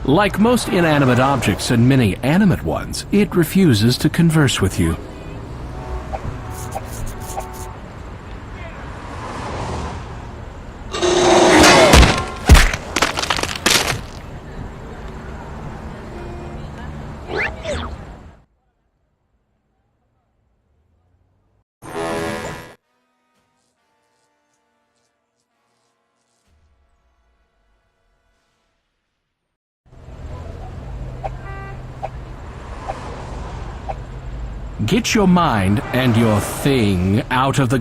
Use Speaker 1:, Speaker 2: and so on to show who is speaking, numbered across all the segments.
Speaker 1: Like most inanimate objects and many animate ones, it refuses to converse with you. Get your mind and your thing out of the...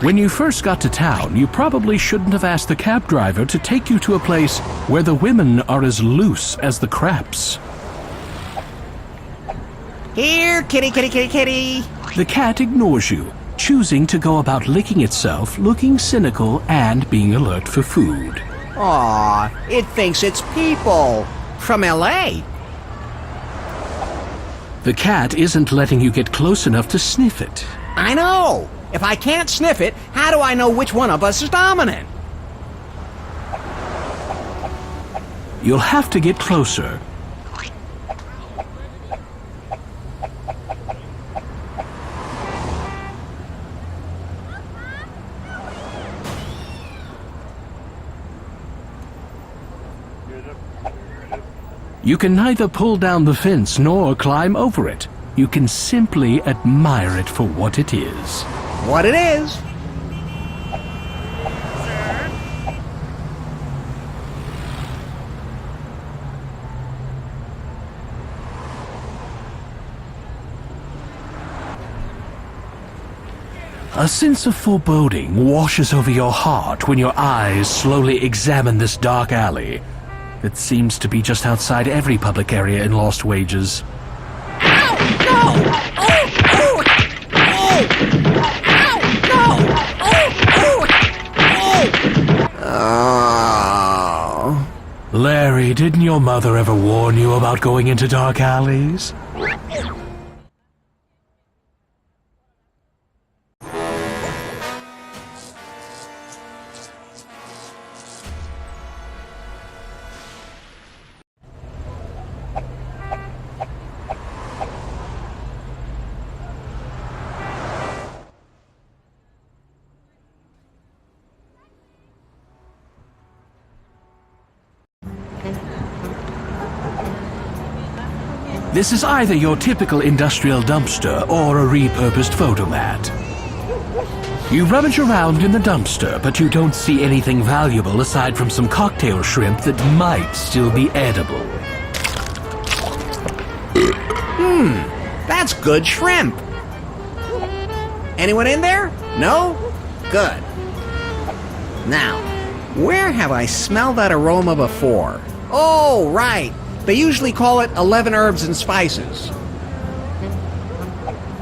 Speaker 1: When you first got to town, you probably shouldn't have asked the cab driver to take you to a place where the women are as loose as the craps.
Speaker 2: Here, kitty, kitty, kitty, kitty.
Speaker 1: The cat ignores you, choosing to go about licking itself, looking cynical and being alert for food.
Speaker 2: Aw, it thinks it's people. From L.A.
Speaker 1: The cat isn't letting you get close enough to sniff it.
Speaker 2: I know. If I can't sniff it, how do I know which one of us is dominant?
Speaker 1: You'll have to get closer. You can neither pull down the fence nor climb over it. You can simply admire it for what it is.
Speaker 2: What it is?
Speaker 1: A sense of foreboding washes over your heart when your eyes slowly examine this dark alley. It seems to be just outside every public area in Lost Wages.
Speaker 2: Ow! No! Oh! Oh! Oh! Ow! No! Oh! Oh!
Speaker 1: Larry, didn't your mother ever warn you about going into dark alleys? This is either your typical industrial dumpster or a repurposed photomat. You rummage around in the dumpster, but you don't see anything valuable aside from some cocktail shrimp that might still be edible.
Speaker 2: That's good shrimp. Anyone in there? No? Good. Now, where have I smelled that aroma before? Oh, right. They usually call it 11 herbs and spices.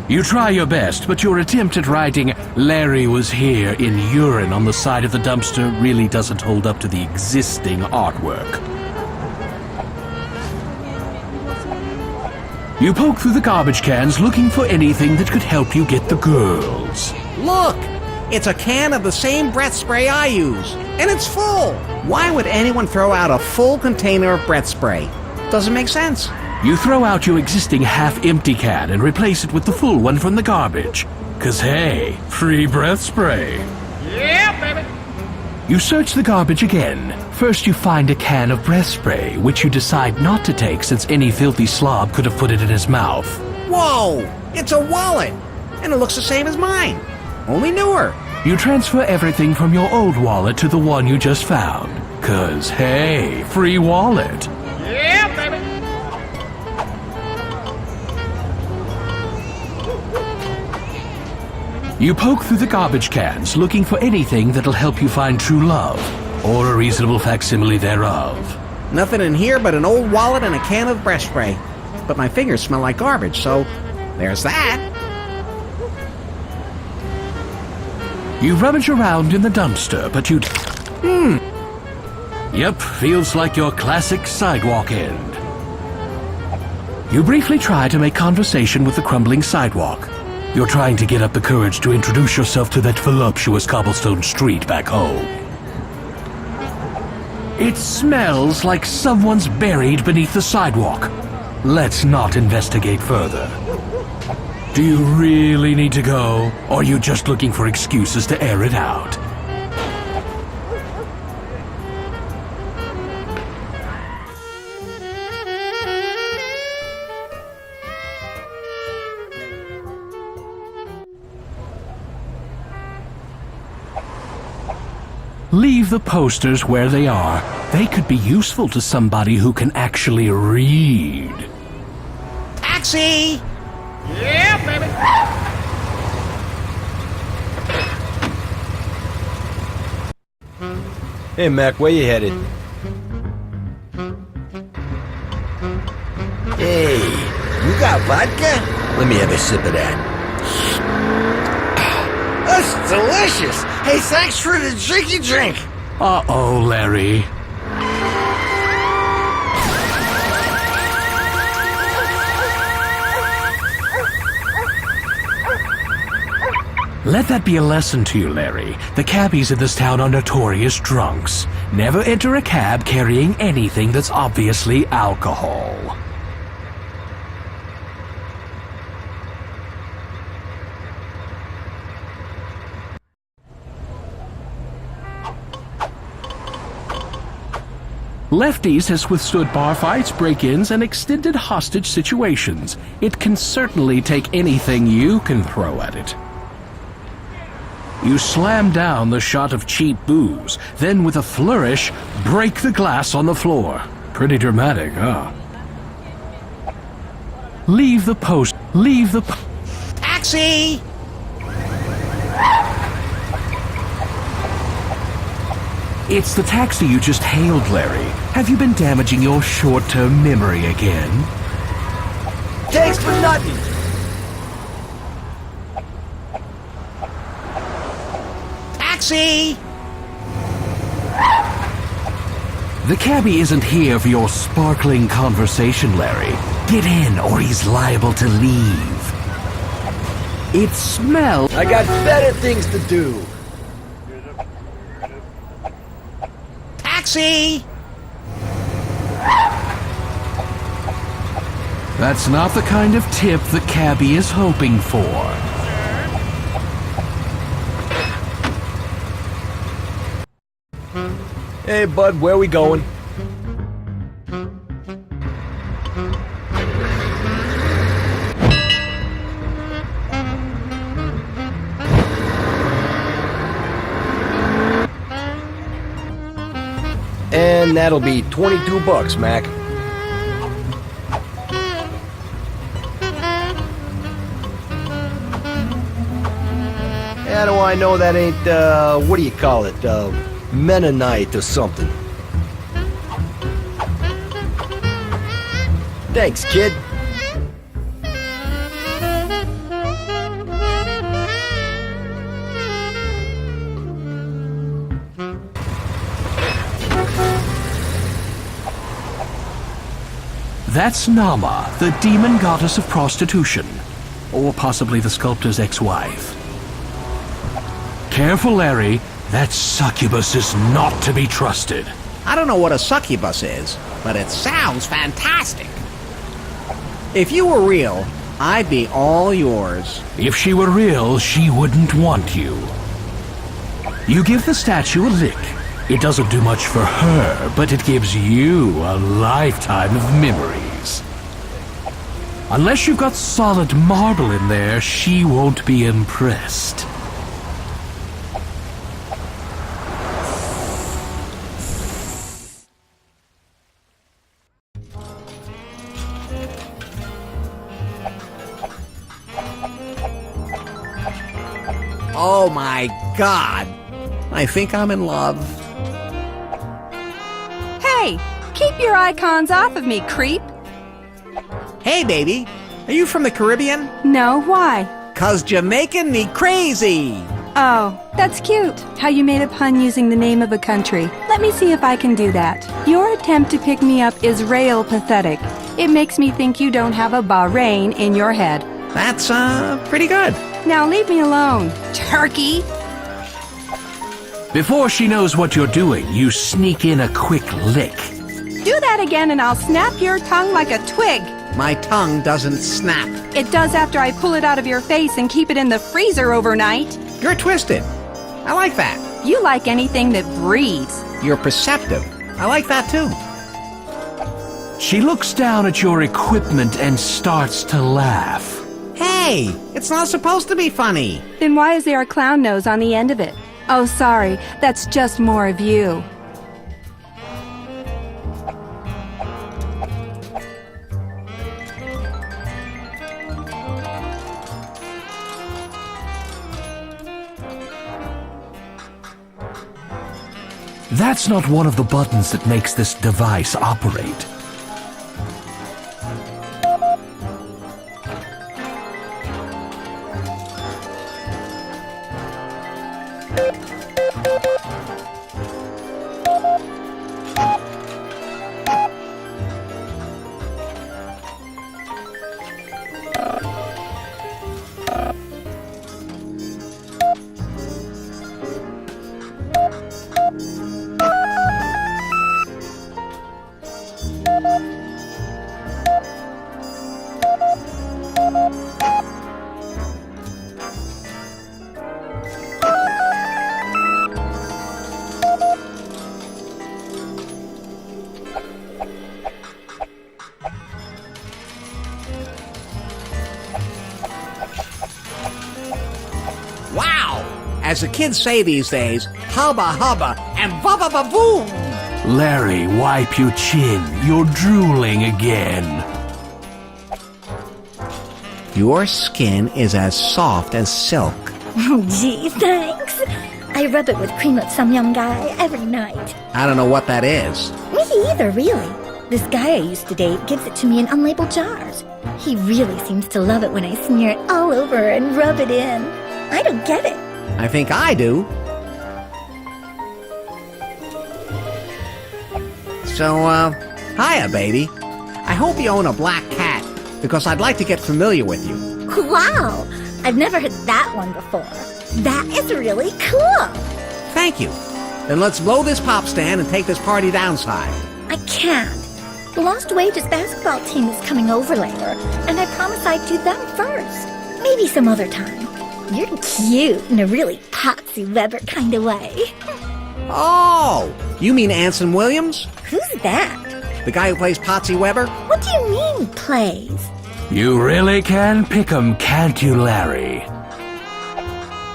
Speaker 1: You try your best, but your attempt at writing "Larry was here" in urine on the side of the dumpster really doesn't hold up to the existing artwork. You poke through the garbage cans looking for anything that could help you get the girls.
Speaker 2: Look! It's a can of the same breath spray I use, and it's full! Why would anyone throw out a full container of breath spray? Doesn't make sense.
Speaker 1: You throw out your existing half-empty can and replace it with the full one from the garbage. 'Cause hey, free breath spray.
Speaker 2: Yeah, baby!
Speaker 1: You search the garbage again. First you find a can of breath spray, which you decide not to take since any filthy slob could have put it in his mouth.
Speaker 2: Whoa! It's a wallet! And it looks the same as mine. Only newer.
Speaker 1: You transfer everything from your old wallet to the one you just found. 'Cause hey, free wallet.
Speaker 2: Yeah, baby!
Speaker 1: You poke through the garbage cans looking for anything that'll help you find true love, or a reasonable facsimile thereof.
Speaker 2: Nothing in here but an old wallet and a can of breath spray. But my fingers smell like garbage, so there's that.
Speaker 1: You rummage around in the dumpster, but you... Yep, feels like your classic sidewalk end. You briefly try to make conversation with the crumbling sidewalk. You're trying to get up the courage to introduce yourself to that voluptuous cobblestone street back home. It smells like someone's buried beneath the sidewalk. Let's not investigate further. Do you really need to go, or are you just looking for excuses to air it out? Leave the posters where they are. They could be useful to somebody who can actually read.
Speaker 2: Taxi!
Speaker 3: Yeah, baby.
Speaker 4: Hey, Mac, where you headed? Hey, you got vodka? Let me have a sip of that. That's delicious. Hey, thanks for the drinky drink.
Speaker 1: Uh-oh, Larry. Let that be a lesson to you, Larry. The cabbies in this town are notorious drunks. Never enter a cab carrying anything that's obviously alcohol. Lefties has withstood bar fights, break-ins, and extended hostage situations. It can certainly take anything you can throw at it. You slam down the shot of cheap booze, then with a flourish, break the glass on the floor. Pretty dramatic, huh? Leave the
Speaker 2: Taxi!
Speaker 1: It's the taxi you just hailed, Larry. Have you been damaging your short-term memory again?
Speaker 4: Thanks for nothing.
Speaker 2: Taxi!
Speaker 1: The cabbie isn't here for your sparkling conversation, Larry. Get in, or he's liable to leave. It smells...
Speaker 4: I got better things to do.
Speaker 2: Taxi!
Speaker 1: That's not the kind of tip the cabbie is hoping for.
Speaker 4: Hey, bud, where we going? And that'll be $22, Mac. How do I know that ain't, what do you call it, Mennonite or something? Thanks, kid.
Speaker 1: That's Nama, the demon goddess of prostitution. Or possibly the sculptor's ex-wife. Careful, Larry. That succubus is not to be trusted.
Speaker 2: I don't know what a succubus is, but it sounds fantastic. If you were real, I'd be all yours.
Speaker 1: If she were real, she wouldn't want you. You give the statue a lick. It doesn't do much for her, but it gives you a lifetime of memories. Unless you've got solid marble in there, she won't be impressed.
Speaker 2: Oh my God! I think I'm in love.
Speaker 5: Hey, keep your icons off of me, creep.
Speaker 2: Hey, baby, are you from the Caribbean?
Speaker 5: No, why?
Speaker 2: 'Cause Jamaican me crazy!
Speaker 5: Oh, that's cute. How you made a pun using the name of a country. Let me see if I can do that. Your attempt to pick me up is rail pathetic. It makes me think you don't have a Bahrain in your head.
Speaker 2: That's, pretty good.
Speaker 5: Now leave me alone, turkey.
Speaker 1: Before she knows what you're doing, you sneak in a quick lick.
Speaker 5: Do that again and I'll snap your tongue like a twig.
Speaker 2: My tongue doesn't snap.
Speaker 5: It does after I pull it out of your face and keep it in the freezer overnight.
Speaker 2: You're twisted. I like that.
Speaker 5: You like anything that breathes.
Speaker 2: You're perceptive. I like that too.
Speaker 1: She looks down at your equipment and starts to laugh.
Speaker 2: Hey, it's not supposed to be funny.
Speaker 5: Then why is there a clown nose on the end of it? Oh, sorry, that's just more of you.
Speaker 1: That's not one of the buttons that makes this device operate.
Speaker 2: Wow! As the kids say these days, hubba hubba and bubba ba-boom!
Speaker 1: Larry, wipe your chin. You're drooling again.
Speaker 2: Your skin is as soft as silk.
Speaker 3: Oh, gee, thanks. I rub it with cream of some young guy every night.
Speaker 2: I don't know what that is.
Speaker 3: Me either, really. This guy I used to date gives it to me in unlabeled jars. He really seems to love it when I smear it all over and rub it in. I don't get it.
Speaker 2: I think I do. So, hiya, baby. I hope you own a black cat, because I'd like to get familiar with you.
Speaker 3: Wow! I've never heard that one before. That is really cool.
Speaker 2: Thank you. Then let's blow this pop stand and take this party downside.
Speaker 3: I can't. The Lost Wages basketball team is coming over later, and I promised I'd do them first. Maybe some other time. You're cute in a really Patsy Weber kind of way.
Speaker 2: Oh, you mean Anson Williams?
Speaker 3: Who's that?
Speaker 2: The guy who plays Patsy Weber?
Speaker 3: What do you mean, plays?
Speaker 1: You really can pick 'em, can't you, Larry?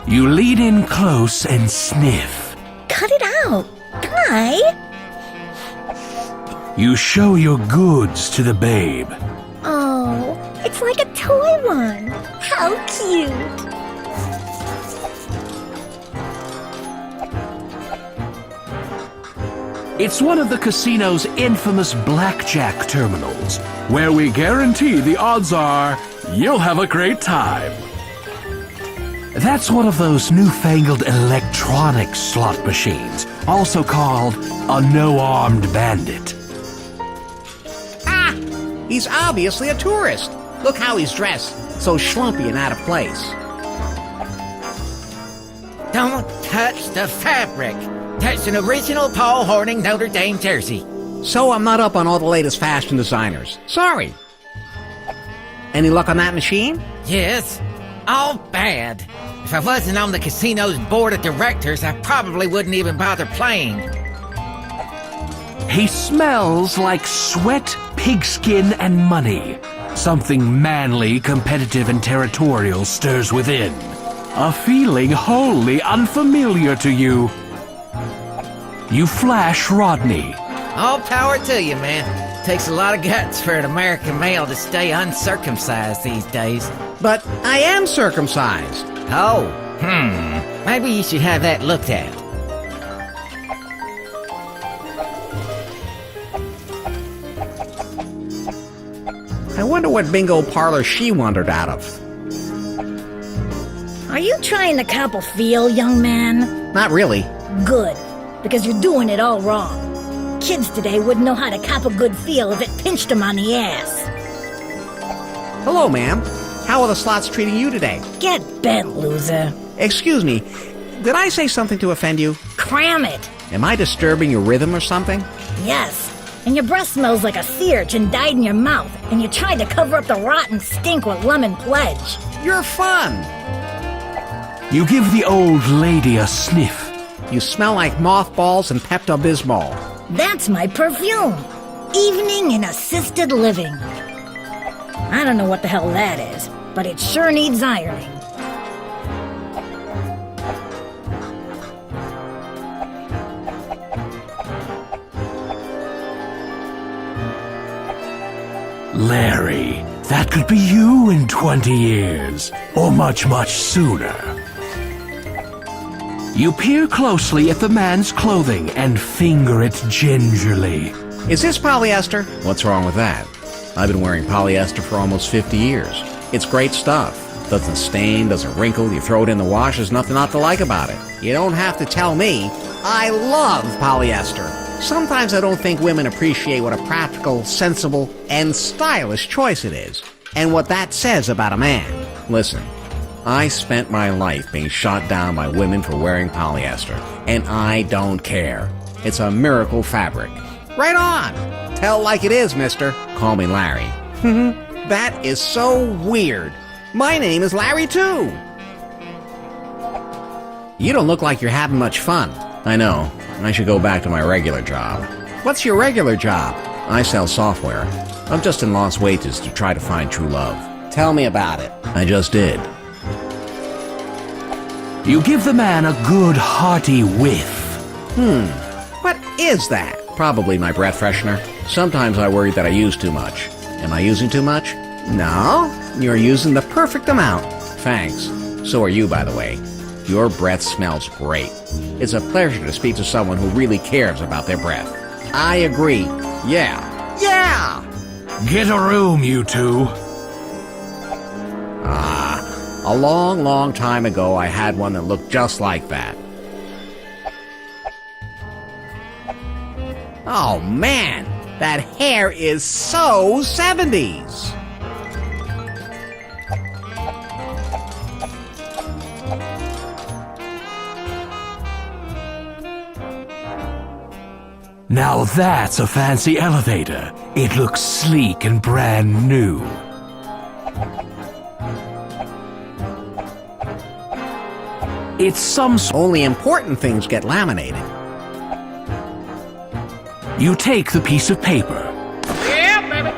Speaker 1: You lean in close and sniff.
Speaker 3: Cut it out. Guy?
Speaker 1: You show your goods to the babe.
Speaker 3: Oh, it's like a toy one. How cute.
Speaker 1: It's one of the casino's infamous blackjack terminals, where we guarantee the odds are you'll have a great time. That's one of those newfangled electronic slot machines, also called a no-armed bandit.
Speaker 2: Ah! He's obviously a tourist. Look how he's dressed. So schlumpy and out of place.
Speaker 6: Don't touch the fabric. That's an original Paul Horning Notre Dame jersey.
Speaker 2: So I'm not up on all the latest fashion designers. Sorry. Any luck on that machine?
Speaker 6: Yes, all bad. If I wasn't on the casino's board of directors, I probably wouldn't even bother playing.
Speaker 1: He smells like sweat, pigskin, and money. Something manly, competitive, and territorial stirs within. A feeling wholly unfamiliar to you. You flash Rodney.
Speaker 6: All power to you, man. Takes a lot of guts for an American male to stay uncircumcised these days.
Speaker 2: But I am circumcised.
Speaker 6: Oh, maybe you should have that looked at.
Speaker 2: I wonder what bingo parlor she wandered out of.
Speaker 3: Are you trying to cop a feel, young man?
Speaker 2: Not really.
Speaker 3: Good, because you're doing it all wrong. Kids today wouldn't know how to cop a good feel if it pinched them on the ass.
Speaker 2: Hello, ma'am. How are the slots treating you today?
Speaker 3: Get bent, loser.
Speaker 2: Excuse me, Did I say something to offend you?
Speaker 3: Cram it.
Speaker 2: Am I disturbing your rhythm or something?
Speaker 3: Yes. And your breath smells like a sea urchin died in your mouth, and you tried to cover up the rotten stink with lemon pledge.
Speaker 2: You're fun.
Speaker 1: You give the old lady a sniff.
Speaker 2: You smell like mothballs and Pepto-Bismol.
Speaker 3: That's my perfume. Evening in assisted living. I don't know what the hell that is, but it sure needs ironing.
Speaker 1: Larry, that could be you in 20 years, or much, much sooner. You peer closely at the man's clothing and finger it gingerly.
Speaker 2: Is this polyester? What's wrong with that? I've been wearing polyester for almost 50 years. It's great stuff. Doesn't stain, doesn't wrinkle, you throw it in the wash, there's nothing not to like about it. You don't have to tell me. I love polyester. Sometimes I don't think women appreciate what a practical, sensible, and stylish choice it is, and what that says about a man. Listen, I spent my life being shot down by women for wearing polyester, and I don't care. It's a miracle fabric. Right on! Tell like it is, mister. Call me Larry. That is so weird. My name is Larry, too. You don't look like you're having much fun. I know. I should go back to my regular job. What's your regular job? I sell software. I'm just in lost wages to try to find true love. Tell me about it. I just did.
Speaker 1: You give the man a good hearty whiff.
Speaker 2: What is that? Probably my breath freshener. Sometimes I worry that I use too much. Am I using too much? No, you're using the perfect amount. Thanks. So are you, by the way. Your breath smells great. It's a pleasure to speak to someone who really cares about their breath. I agree. Yeah. Yeah!
Speaker 1: Get a room, you two.
Speaker 2: A long, long time ago, I had one that looked just like that. Oh, man! That hair is so 70s!
Speaker 1: Now that's a fancy elevator. It looks sleek and brand new. It's some
Speaker 2: Only important things get laminated.
Speaker 1: You take the piece of paper.
Speaker 6: Yeah, baby.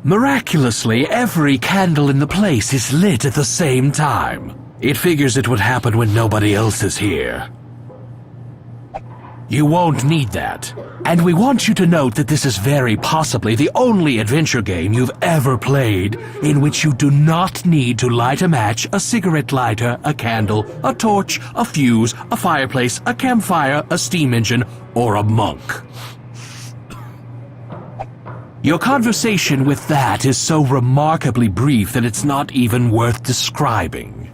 Speaker 1: Miraculously, every candle in the place is lit at the same time. It figures it would happen when nobody else is here. You won't need that. And we want you to note that this is very possibly the only adventure game you've ever played in which you do not need to light a match, a cigarette lighter, a candle, a torch, a fuse, a fireplace, a campfire, a steam engine, or a monk. Your conversation with that is so remarkably brief that it's not even worth describing.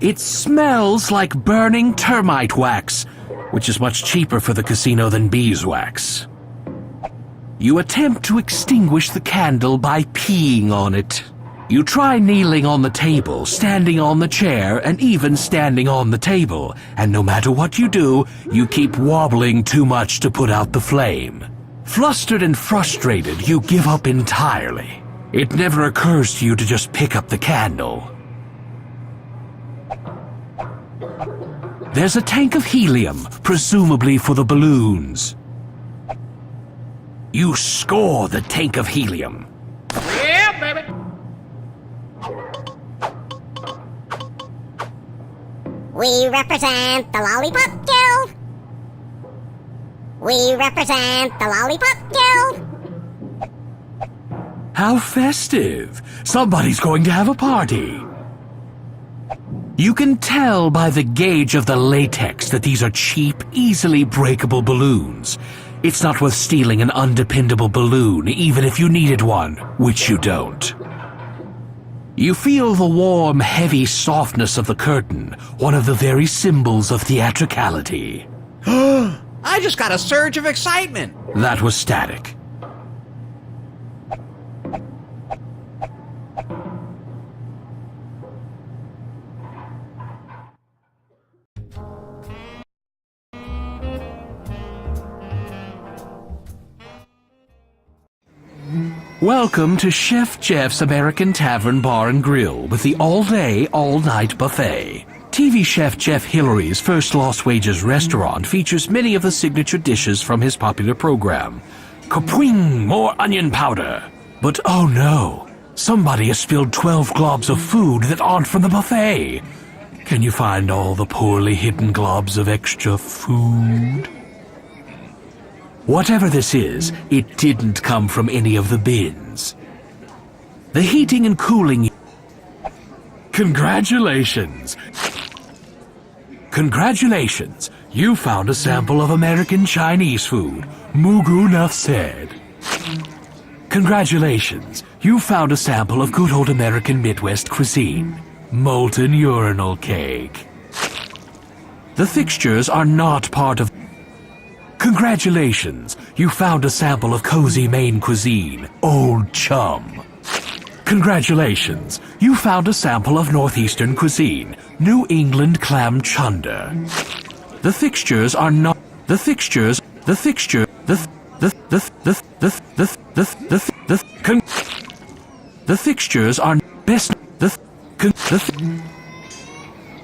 Speaker 1: It smells like burning termite wax, which is much cheaper for the casino than beeswax. You attempt to extinguish the candle by peeing on it. You try kneeling on the table, standing on the chair, and even standing on the table, and no matter what you do, you keep wobbling too much to put out the flame. Flustered and frustrated, you give up entirely. It never occurs to you to just pick up the candle. There's a tank of helium, presumably for the balloons. You score the tank of helium.
Speaker 6: Yeah, baby.
Speaker 7: We represent the Lollipop Guild. We represent the Lollipop Guild.
Speaker 1: How festive! Somebody's going to have a party. You can tell by the gauge of the latex that these are cheap, easily breakable balloons. It's not worth stealing an undependable balloon, even if you needed one, which you don't. You feel the warm, heavy softness of the curtain, one of the very symbols of theatricality.
Speaker 2: I just got a surge of excitement.
Speaker 1: That was static. Welcome to Chef Jeff's American Tavern Bar and Grill with the all-day, all-night buffet. TV chef Jeff Hillary's First Lost Wages restaurant features many of the signature dishes from his popular program. Kapwing! More onion powder! But oh no! Somebody has spilled 12 globs of food that aren't from the buffet! Can you find all the poorly hidden globs of extra food? Whatever this is, it didn't come from any of the bins. The heating and cooling... Congratulations! Congratulations! You found a sample of American Chinese food. Mugu enough said. Congratulations! You found a sample of good old American Midwest cuisine. Molten urinal cake. The fixtures are not part of... Congratulations! You found a sample of cozy Maine cuisine. Old Chum. Congratulations! You found a sample of Northeastern cuisine. New England clam chunder. The fixtures are not... The fixtures... The fixture... The fixtures are best...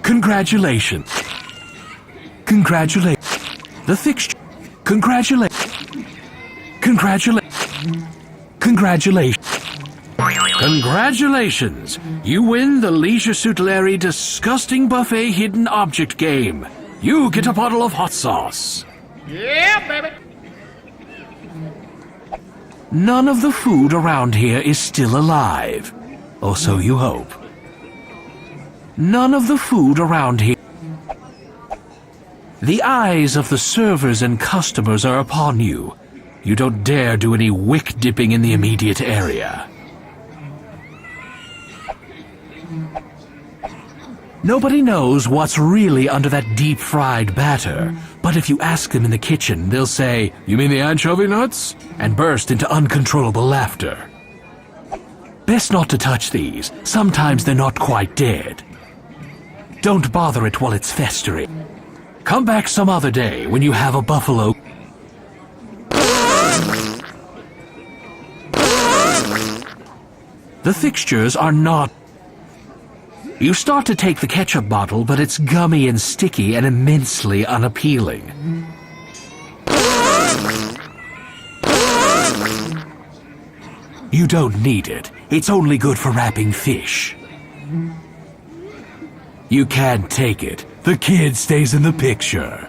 Speaker 1: Congratulations. The fixture... Congratulations! You win the Leisure Suit Larry Disgusting Buffet Hidden Object game. You get a bottle of hot sauce.
Speaker 6: Yeah, baby.
Speaker 1: None of the food around here is still alive. Or so you hope. None of the food around here... The eyes of the servers and customers are upon you. You don't dare do any wick dipping in the immediate area. Nobody knows what's really under that deep-fried batter, but if you ask them in the kitchen, they'll say, "You mean the anchovy nuts?" and burst into uncontrollable laughter. Best not to touch these. Sometimes they're not quite dead. Don't bother it while it's festering. Come back some other day when you have a buffalo. The fixtures are not... You start to take the ketchup bottle, but it's gummy and sticky and immensely unappealing. You don't need it. It's only good for wrapping fish. You can't take it. The kid stays in the picture.